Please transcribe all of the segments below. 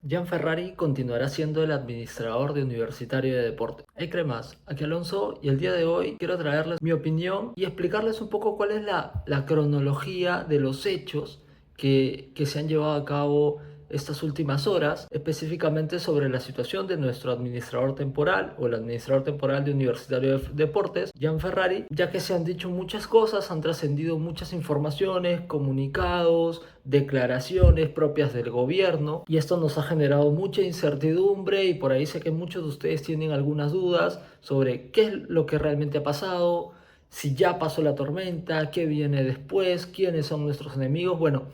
Gianferrari continuará siendo el administrador de Universitario de Deportes. Hey cremas, aquí Alonso y el día de hoy quiero traerles mi opinión y explicarles un poco cuál es la cronología de los hechos que se han llevado a cabo estas últimas horas, específicamente sobre la situación de nuestro administrador temporal o el administrador temporal de Universitario de Deportes, Gianferrari, ya que se han dicho muchas cosas, han trascendido muchas informaciones, comunicados, declaraciones propias del gobierno y esto nos ha generado mucha incertidumbre y por ahí sé que muchos de ustedes tienen algunas dudas sobre qué es lo que realmente ha pasado, si ya pasó la tormenta, qué viene después, quiénes son nuestros enemigos. Bueno,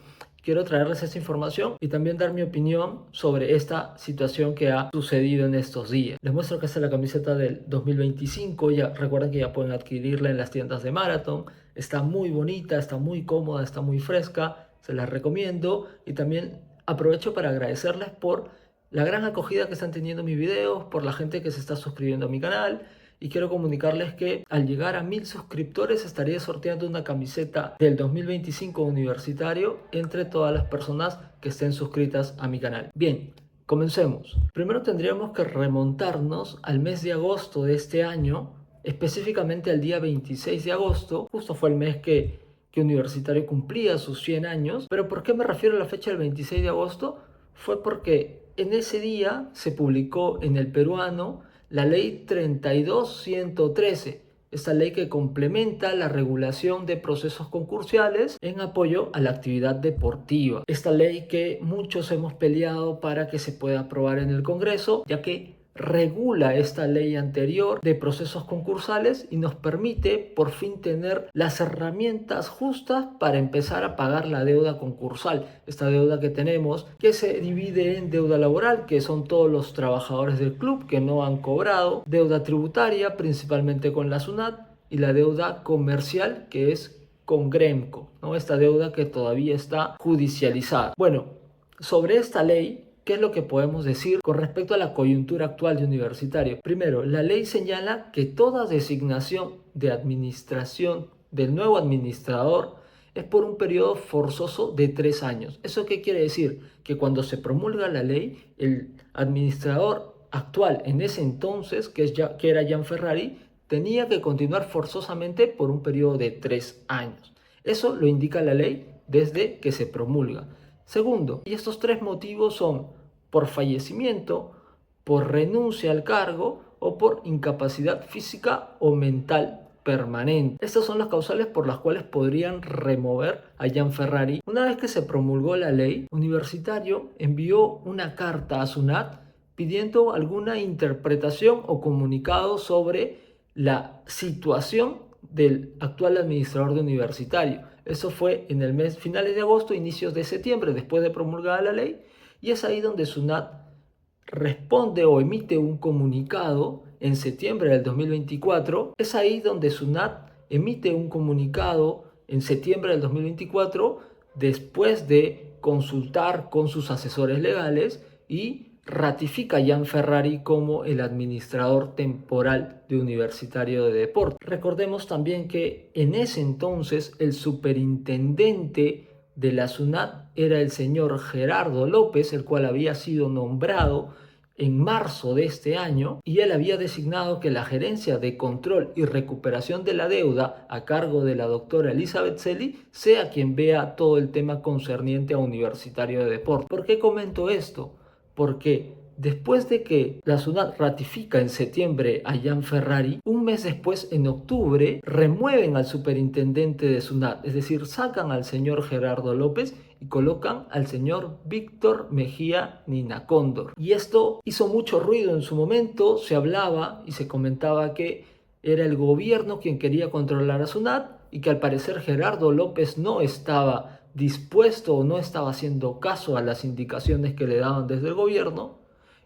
quiero traerles esta información y también dar mi opinión sobre esta situación que ha sucedido en estos días. Les muestro que esta es la camiseta del 2025. Ya recuerden que ya pueden adquirirla en las tiendas de Marathon. Está muy bonita, está muy cómoda, está muy fresca. Se las recomiendo y también aprovecho para agradecerles por la gran acogida que están teniendo mis videos, por la gente que se está suscribiendo a mi canal. Y quiero comunicarles que al llegar a 1000 suscriptores estaré sorteando una camiseta del 2025 universitario entre todas las personas que estén suscritas a mi canal. Bien, comencemos. Primero tendríamos que remontarnos al mes de agosto de este año, específicamente al día 26 de agosto. Justo fue el mes que Universitario cumplía sus 100 años. Pero ¿por qué me refiero a la fecha del 26 de agosto? Fue porque en ese día se publicó en el peruano la ley 32113, esta ley que complementa la regulación de procesos concursiales en apoyo a la actividad deportiva. Esta ley que muchos hemos peleado para que se pueda aprobar en el Congreso, ya que regula esta ley anterior de procesos concursales y nos permite por fin tener las herramientas justas para empezar a pagar la deuda concursal, esta deuda que tenemos que se divide en deuda laboral, que son todos los trabajadores del club que no han cobrado, deuda tributaria principalmente con la SUNAT y la deuda comercial que es con Gremco, ¿no? Esta deuda que todavía está judicializada. Bueno, sobre esta ley, ¿qué es lo que podemos decir con respecto a la coyuntura actual de Universitario? Primero, la ley señala que toda designación de administración del nuevo administrador es por un periodo forzoso de 3 años. ¿Eso qué quiere decir? Que cuando se promulga la ley, el administrador actual en ese entonces, que era Gianferrari, tenía que continuar forzosamente por un periodo de 3 años. Eso lo indica la ley desde que se promulga. Segundo, y estos tres motivos son por fallecimiento, por renuncia al cargo o por incapacidad física o mental permanente. Estas son las causales por las cuales podrían remover a Gianferrari. Una vez que se promulgó la ley, Universitario envió una carta a SUNAT pidiendo alguna interpretación o comunicado sobre la situación del actual administrador de Universitario. Eso fue en el mes finales de agosto, inicios de septiembre, después de promulgada la ley, y es ahí donde SUNAT responde o emite un comunicado en septiembre del 2024. Es ahí donde SUNAT emite un comunicado en septiembre del 2024 después de consultar con sus asesores legales y ratifica a Gianferrari como el administrador temporal de Universitario de Deportes. Recordemos también que en ese entonces el superintendente de la SUNAT era el señor Gerardo López, el cual había sido nombrado en marzo de este año, y él había designado que la gerencia de control y recuperación de la deuda a cargo de la doctora Elizabeth Celi sea quien vea todo el tema concerniente a Universitario de Deportes. ¿Por qué comento esto? Porque después de que la SUNAT ratifica en septiembre a Gianferrari, un mes después, en octubre, remueven al superintendente de SUNAT, es decir, sacan al señor Gerardo López y colocan al señor Víctor Mejía Ninacóndor. Y esto hizo mucho ruido en su momento, se hablaba y se comentaba que era el gobierno quien quería controlar a SUNAT y que al parecer Gerardo López no estaba dispuesto o no estaba haciendo caso a las indicaciones que le daban desde el gobierno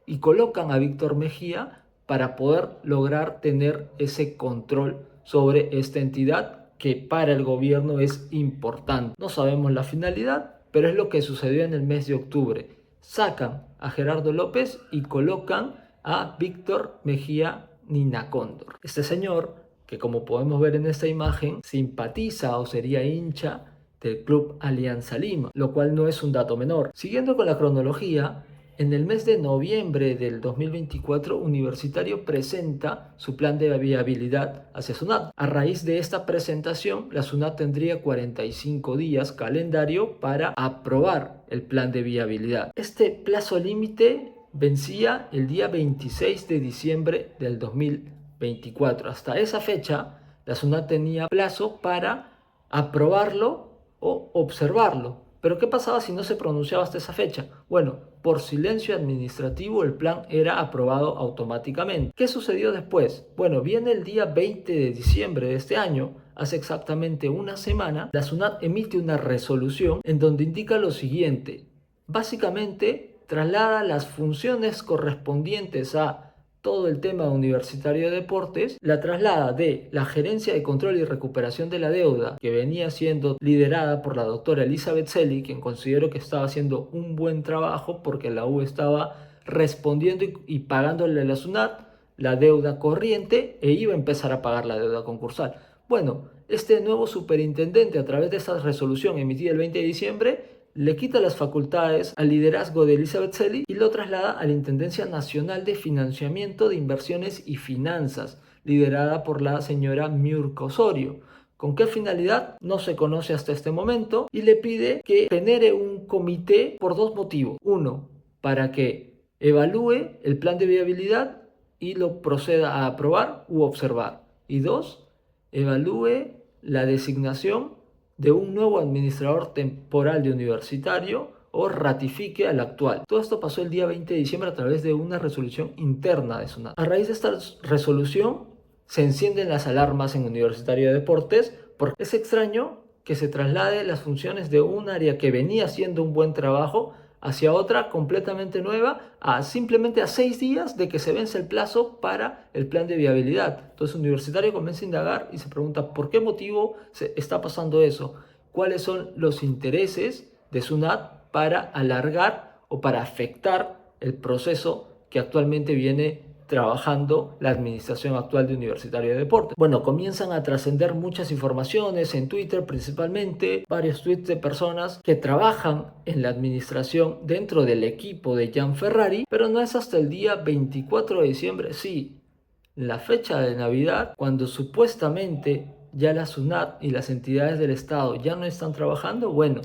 y colocan a Víctor Mejía para poder lograr tener ese control sobre esta entidad que para el gobierno es importante. No sabemos la finalidad, pero es lo que sucedió en el mes de octubre. Sacan a Gerardo López y colocan a Víctor Mejía Ninacóndor. Este señor, que como podemos ver en esta imagen, simpatiza o sería hincha del Club Alianza Lima, lo cual no es un dato menor. Siguiendo con la cronología, En el mes de noviembre del 2024, Universitario presenta su plan de viabilidad hacia SUNAT. A raíz de esta presentación, la SUNAT tendría 45 días calendario para aprobar el plan de viabilidad. Este plazo límite vencía el día 26 de diciembre del 2024. Hasta esa fecha, la SUNAT tenía plazo para aprobarlo o observarlo. Pero ¿qué pasaba si no se pronunciaba hasta esa fecha? Bueno, por silencio administrativo el plan era aprobado automáticamente. ¿Qué sucedió después? Bueno, viene el día 20 de diciembre de este año, hace exactamente una semana, la SUNAT emite una resolución en donde indica lo siguiente. Básicamente, traslada las funciones correspondientes a todo el tema universitario de deportes, la traslada de la Gerencia de Control y Recuperación de la Deuda, que venía siendo liderada por la doctora Elizabeth Celi, quien considero que estaba haciendo un buen trabajo porque la U estaba respondiendo y pagándole a la SUNAT la deuda corriente e iba a empezar a pagar la deuda concursal. Bueno, este nuevo superintendente, a través de esa resolución emitida el 20 de diciembre, le quita las facultades al liderazgo de Elizabeth Celi y lo traslada a la Intendencia Nacional de Financiamiento de Inversiones y Finanzas, liderada por la señora Miurka Osorio. ¿Con qué finalidad? No se conoce hasta este momento, y le pide que genere un comité por dos motivos. Uno, para que evalúe el plan de viabilidad y lo proceda a aprobar u observar. Y dos, evalúe la designación de un nuevo administrador temporal de universitario o ratifique al actual. Todo esto pasó el día 20 de diciembre a través de una resolución interna de SUNAT. A raíz de esta resolución se encienden las alarmas en Universitario de Deportes porque es extraño que se traslade las funciones de un área que venía haciendo un buen trabajo hacia otra completamente nueva, simplemente a 6 días de que se vence el plazo para el plan de viabilidad. Entonces Universitario comienza a indagar y se pregunta por qué motivo se está pasando eso, cuáles son los intereses de SUNAT para alargar o para afectar el proceso que actualmente viene trabajando la administración actual de Universitario de Deportes. Bueno, comienzan a trascender muchas informaciones en Twitter, principalmente varios tweets de personas que trabajan en la administración dentro del equipo de Gianferrari, pero no es hasta el día 24 de diciembre, sí, la fecha de Navidad, cuando supuestamente ya la SUNAT y las entidades del Estado ya no están trabajando. Bueno,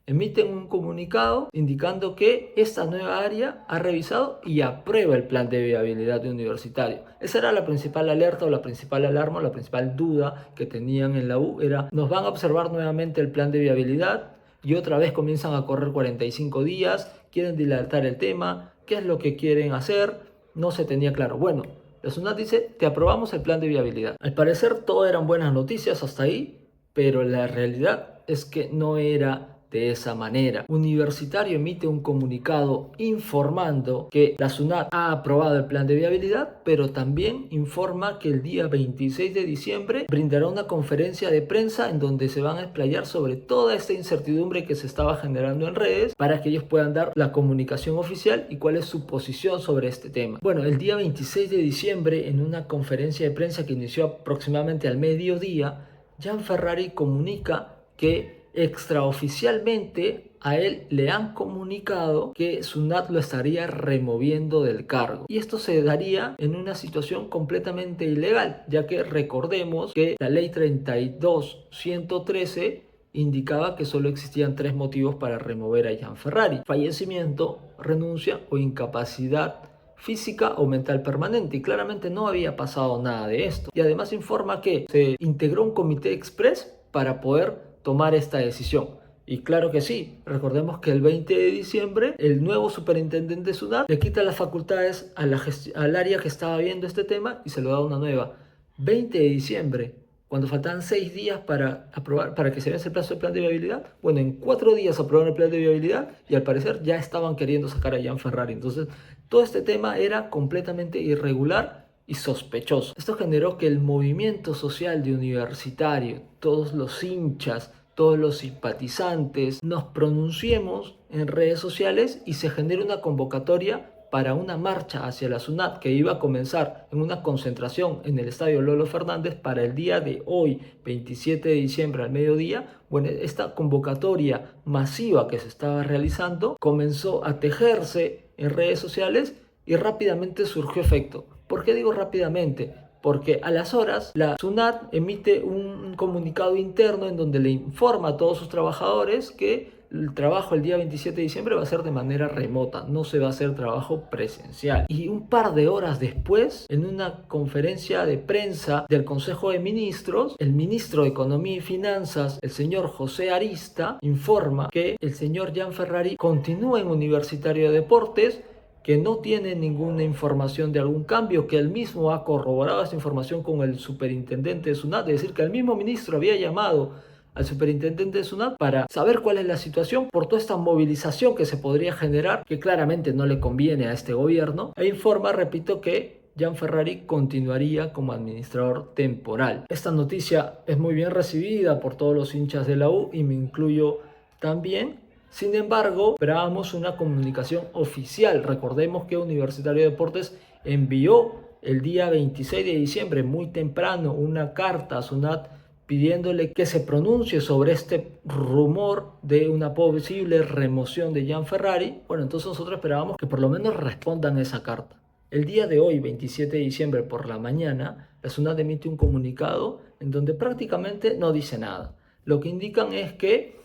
emiten un comunicado indicando que esta nueva área ha revisado y aprueba el plan de viabilidad de Universitario. Esa era la principal alerta o la principal alarma o la principal duda que tenían en la U, era: nos van a observar nuevamente el plan de viabilidad y otra vez comienzan a correr 45 días, quieren dilatar el tema, ¿qué es lo que quieren hacer? No se tenía claro. Bueno, la SUNAT dice: te aprobamos el plan de viabilidad. Al parecer todo eran buenas noticias hasta ahí, pero la realidad es que no era de esa manera. Universitario emite un comunicado informando que la SUNAT ha aprobado el plan de viabilidad, pero también informa que el día 26 de diciembre brindará una conferencia de prensa en donde se van a explayar sobre toda esta incertidumbre que se estaba generando en redes para que ellos puedan dar la comunicación oficial y cuál es su posición sobre este tema. Bueno, el día 26 de diciembre, en una conferencia de prensa que inició aproximadamente al mediodía, Gianferrari comunica que extraoficialmente a él le han comunicado que SUNAT lo estaría removiendo del cargo, y esto se daría en una situación completamente ilegal, ya que recordemos que la ley 32.113 indicaba que solo existían 3 motivos para remover a Gianferrari: fallecimiento, renuncia o incapacidad física o mental permanente, y claramente no había pasado nada de esto. Y además informa que se integró un comité express para poder tomar esta decisión. Y claro que sí, recordemos que el 20 de diciembre el nuevo superintendente de SUNAT le quita las facultades al área que estaba viendo este tema y se lo da una nueva. 20 de diciembre, cuando faltaban 6 días para aprobar, para que se vence el plazo del plan de viabilidad. Bueno, en 4 días aprobaron el plan de viabilidad y al parecer ya estaban queriendo sacar a Gianferrari. Entonces, todo este tema era completamente irregular y sospechoso. Esto generó que el movimiento social de Universitario, todos los hinchas, todos los simpatizantes, nos pronunciemos en redes sociales y se genere una convocatoria para una marcha hacia la SUNAT que iba a comenzar en una concentración en el estadio Lolo Fernández para el día de hoy, 27 de diciembre al mediodía. Bueno, esta convocatoria masiva que se estaba realizando comenzó a tejerse en redes sociales y rápidamente surgió efecto. ¿Por qué digo rápidamente? Porque a las horas la SUNAT emite un comunicado interno en donde le informa a todos sus trabajadores que el trabajo el día 27 de diciembre va a ser de manera remota, no se va a hacer trabajo presencial. Y un par de horas después, en una conferencia de prensa del Consejo de Ministros, el ministro de Economía y Finanzas, el señor José Arista, informa que el señor Gianferrari continúa en Universitario de Deportes, que no tiene ninguna información de algún cambio, que él mismo ha corroborado esta información con el superintendente de SUNAT, es decir, que el mismo ministro había llamado al superintendente de SUNAT para saber cuál es la situación por toda esta movilización que se podría generar, que claramente no le conviene a este gobierno, e informa, repito, que Gianferrari continuaría como administrador temporal. Esta noticia es muy bien recibida por todos los hinchas de la U y me incluyo también. Sin embargo, esperábamos una comunicación oficial. Recordemos que Universitario de Deportes envió el día 26 de diciembre, muy temprano, una carta a SUNAT pidiéndole que se pronuncie sobre este rumor de una posible remoción de Gianferrari. Bueno, entonces nosotros esperábamos que por lo menos respondan a esa carta. El día de hoy, 27 de diciembre por la mañana, la SUNAT emite un comunicado en donde prácticamente no dice nada. Lo que indican es que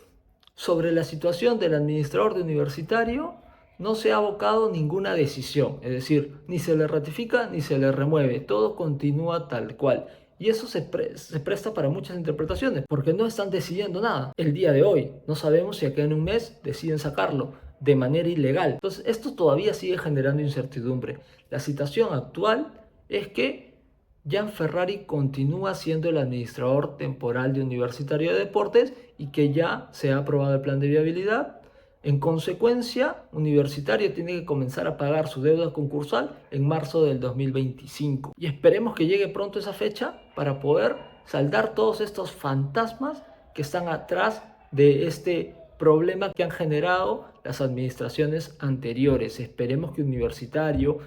sobre la situación del administrador de Universitario no se ha abocado ninguna decisión, es decir, ni se le ratifica ni se le remueve, todo continúa tal cual. Y eso se presta para muchas interpretaciones, porque no están decidiendo nada. El día de hoy, no sabemos si acá en un mes deciden sacarlo de manera ilegal. Entonces, esto todavía sigue generando incertidumbre. La situación actual es que Gianferrari continúa siendo el administrador temporal de Universitario de Deportes y que ya se ha aprobado el plan de viabilidad. En consecuencia, Universitario tiene que comenzar a pagar su deuda concursal en marzo del 2025. Y esperemos que llegue pronto esa fecha para poder saldar todos estos fantasmas que están atrás de este problema que han generado las administraciones anteriores. Esperemos que Universitario,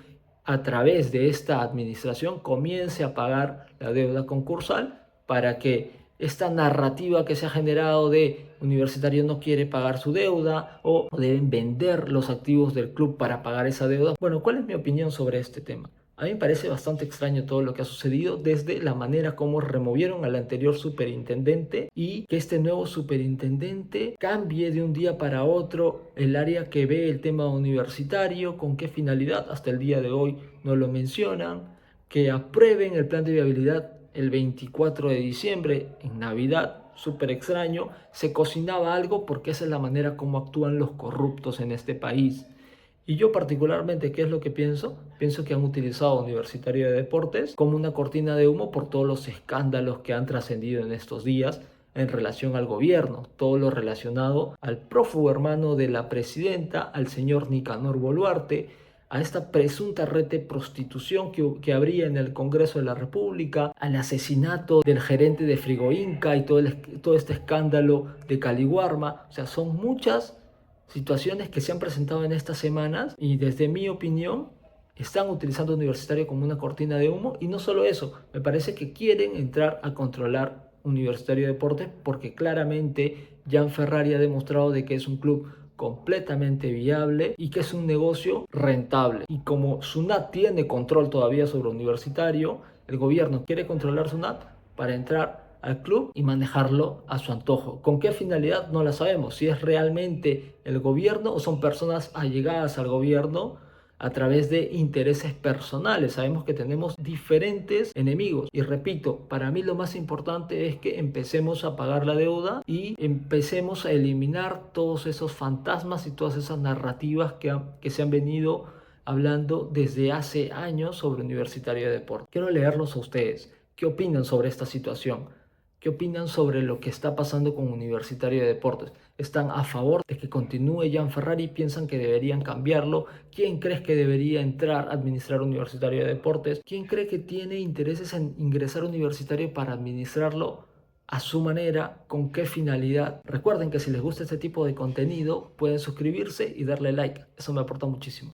a través de esta administración, comience a pagar la deuda concursal para que esta narrativa que se ha generado de Universitario no quiere pagar su deuda o deben vender los activos del club para pagar esa deuda. Bueno, ¿cuál es mi opinión sobre este tema? A mí me parece bastante extraño todo lo que ha sucedido desde la manera como removieron al anterior superintendente y que este nuevo superintendente cambie de un día para otro el área que ve el tema universitario, con qué finalidad, hasta el día de hoy no lo mencionan, que aprueben el plan de viabilidad el 24 de diciembre en Navidad, súper extraño, se cocinaba algo porque esa es la manera como actúan los corruptos en este país. Y yo particularmente, ¿qué es lo que pienso? Pienso que han utilizado Universitario de Deportes como una cortina de humo por todos los escándalos que han trascendido en estos días en relación al gobierno, todo lo relacionado al prófugo hermano de la presidenta, al señor Nicanor Boluarte, a esta presunta red de prostitución que habría en el Congreso de la República, al asesinato del gerente de Frigo Inca y todo este escándalo de Caliwarma. O sea, son muchas situaciones que se han presentado en estas semanas y desde mi opinión están utilizando Universitario como una cortina de humo. Y no solo eso, me parece que quieren entrar a controlar Universitario de Deportes porque claramente Gianferrari ha demostrado de que es un club completamente viable y que es un negocio rentable. Y como SUNAT tiene control todavía sobre Universitario, el gobierno quiere controlar SUNAT para entrar al club y manejarlo a su antojo. ¿Con qué finalidad? No la sabemos. Si es realmente el gobierno o son personas allegadas al gobierno a través de intereses personales. Sabemos que tenemos diferentes enemigos y repito, para mí lo más importante es que empecemos a pagar la deuda y empecemos a eliminar todos esos fantasmas y todas esas narrativas que se han venido hablando desde hace años sobre Universitario de Deportes. Quiero leerlos a ustedes. ¿Qué opinan sobre esta situación? ¿Qué opinan sobre lo que está pasando con Universitario de Deportes? ¿Están a favor de que continúe Gianferrari? ¿Piensan que deberían cambiarlo? ¿Quién cree que debería entrar a administrar Universitario de Deportes? ¿Quién cree que tiene intereses en ingresar a Universitario para administrarlo a su manera? ¿Con qué finalidad? Recuerden que si les gusta este tipo de contenido pueden suscribirse y darle like. Eso me aporta muchísimo.